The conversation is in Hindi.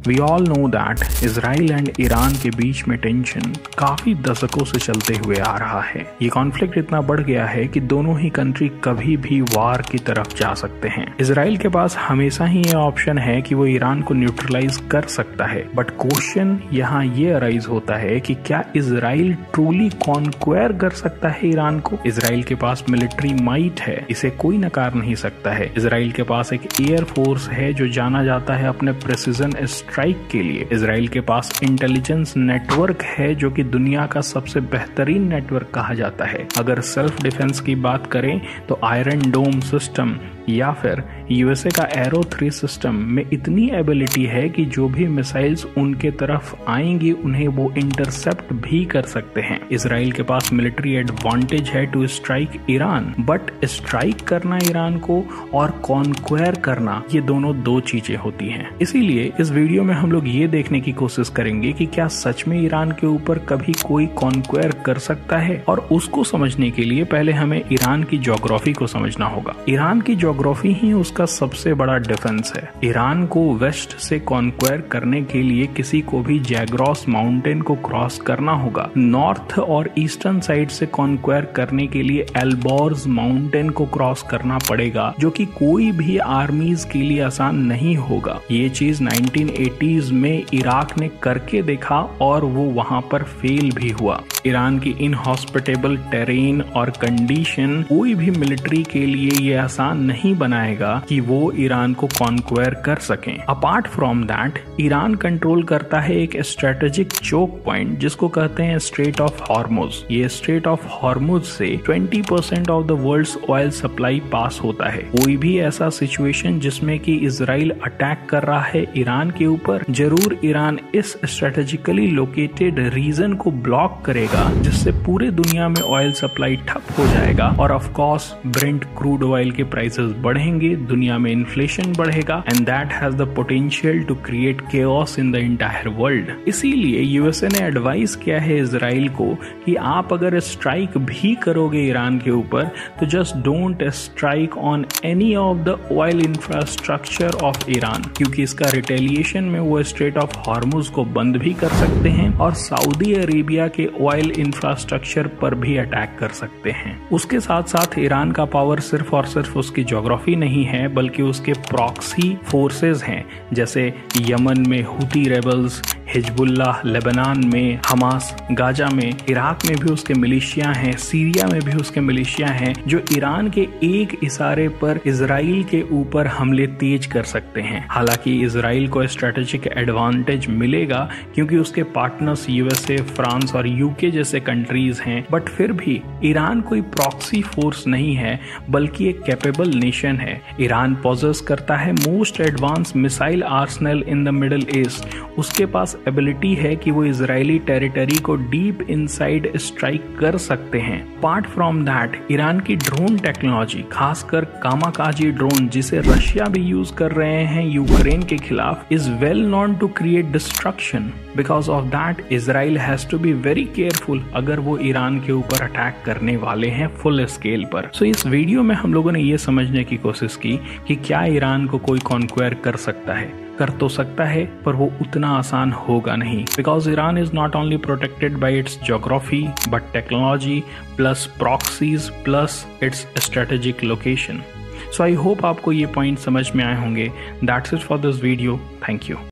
We all know that Israel and Iran के बीच में टेंशन काफी दशकों से चलते हुए आ रहा है। ये कॉन्फ्लिक्ट इतना बढ़ गया है कि दोनों ही कंट्री कभी भी वार की तरफ जा सकते हैं। इजराइल के पास हमेशा ही ये ऑप्शन है कि वो ईरान को न्यूट्रलाइज कर सकता है, बट क्वेश्चन यहाँ ये अराइज होता है कि क्या इजराइल ट्रूली कॉन्क्वेयर कर सकता है ईरान को? इजराइल के पास मिलिट्री माइट है, इसे कोई नकार नहीं सकता है। इजराइल के पास एक एयर फोर्स है जो जाना जाता है अपने प्रेसिजन स्ट्राइक के लिए। इजराइल के पास इंटेलिजेंस नेटवर्क है जो कि दुनिया का सबसे बेहतरीन नेटवर्क कहा जाता है। अगर सेल्फ डिफेंस की बात करें तो आयरन डोम सिस्टम या फिर यूएसए का एरो 3 सिस्टम में इतनी एबिलिटी है कि जो भी मिसाइल्स उनके तरफ आएंगी उन्हें वो इंटरसेप्ट भी कर सकते हैं। इजराइल के पास मिलिट्री एडवांटेज है to strike Iran, but strike करना ईरान को और कॉन्क्वेयर करना ये दोनों दो चीजें होती हैं। इसीलिए इस वीडियो में हम लोग ये देखने की कोशिश करेंगे कि क्या सच में ईरान के ऊपर कभी कोई कॉन्क्वेयर कर सकता है, और उसको समझने के लिए पहले हमें ईरान की ज्योग्राफी को समझना होगा। ईरान की ज्योग्राफी ही उसका सबसे बड़ा डिफेंस है। ईरान को वेस्ट से कॉन्क्वेयर करने के लिए किसी को भी जैग्रॉस माउंटेन को क्रॉस करना होगा। नॉर्थ और ईस्टर्न साइड से कॉन्क्वेयर करने के लिए एल्बोर्स माउंटेन को क्रॉस करना पड़ेगा, जो कि कोई भी आर्मीज के लिए आसान नहीं होगा। ये चीज 1980s में इराक ने करके देखा और वो वहां पर फेल भी हुआ। ईरान की इनहॉस्पिटेबल टेरेन और कंडीशन कोई भी मिलिट्री के लिए ये आसान नहीं बनाएगा कि वो ईरान को कॉन्क्वेयर कर सकें। Apart from that, Iran control करता है एक स्ट्रेटेजिक चोक पॉइंट जिसको कहते हैं स्ट्रेट ऑफ हॉर्मुज। ये स्ट्रेट ऑफ हॉर्मुज से 20% of the world's oil supply pass होता है। कोई भी ऐसा सिचुएशन जिसमें कि इजराइल अटैक कर रहा है ईरान के ऊपर, जरूर ईरान इस स्ट्रेटेजिकली लोकेटेड रीजन को ब्लॉक करेगा, जिससे पूरे दुनिया में ऑयल सप्लाई ठप हो जाएगा और of course Brent crude oil के प्राइसेस बढ़ेंगे, दुनिया में इन्फ्लेशन बढ़ेगा, and that has the potential to create chaos in the entire world. इसीलिए यूएसए ने एडवाइस किया है इजराइल को कि आप अगर स्ट्राइक भी करोगे ईरान के ऊपर तो just don't strike on any of the oil infrastructure of Iran, क्योंकि इसका रिटेलिएशन में वो स्ट्रेट ऑफ हॉर्मुज को बंद भी कर सकते हैं और सऊदी अरेबिया के ऑयल इंफ्रास्ट्रक्चर पर भी अटैक कर सकते हैं। उसके साथ साथ ईरान का पावर सिर्फ और सिर्फ उसकी ज्योग्राफी नहीं है, बल्कि उसके प्रॉक्सी फोर्सेस हैं, जैसे यमन में हुती रेबल्स, हिजबुल्लाह लेबनान में, हमास गाजा में, इराक में भी उसके मिलिशिया हैं, सीरिया में भी उसके मिलिशिया हैं, जो ईरान के एक इशारे पर इजराइल के ऊपर हमले तेज कर सकते हैं। हालांकि इजराइल को स्ट्रेटेजिक एडवांटेज मिलेगा क्योंकि उसके पार्टनर्स यूएसए, फ्रांस और यूके जैसे कंट्रीज हैं, बट फिर भी ईरान कोई प्रॉक्सी फोर्स नहीं है, बल्कि एक कैपेबल नेशन है। ईरान पॉजेस करता है most advance missile arsenal in the middle east. उसके पास एबिलिटी है कि वो इजरायली टेरिटरी को डीप इनसाइड स्ट्राइक कर सकते हैं। अपार्ट फ्रॉम दैट, ईरान की ड्रोन टेक्नोलॉजी, खासकर कामाकाजी ड्रोन जिसे रशिया भी यूज कर रहे हैं यूक्रेन के खिलाफ, is well known to create destruction. Because of that Israel has to be very careful अगर वो ईरान के ऊपर अटैक करने वाले हैं फुल स्केल पर। सो इस वीडियो में हम लोगों ने ये समझने की कोशिश की कि क्या ईरान को कोई कॉन्क्वेयर कर सकता है। कर तो सकता है, पर वो उतना आसान होगा नहीं, because Iran is not only protected by it's geography but technology plus proxies plus it's strategic location. So I hope आपको ये पॉइंट समझ में आए होंगे। That's it for this video. Thank you.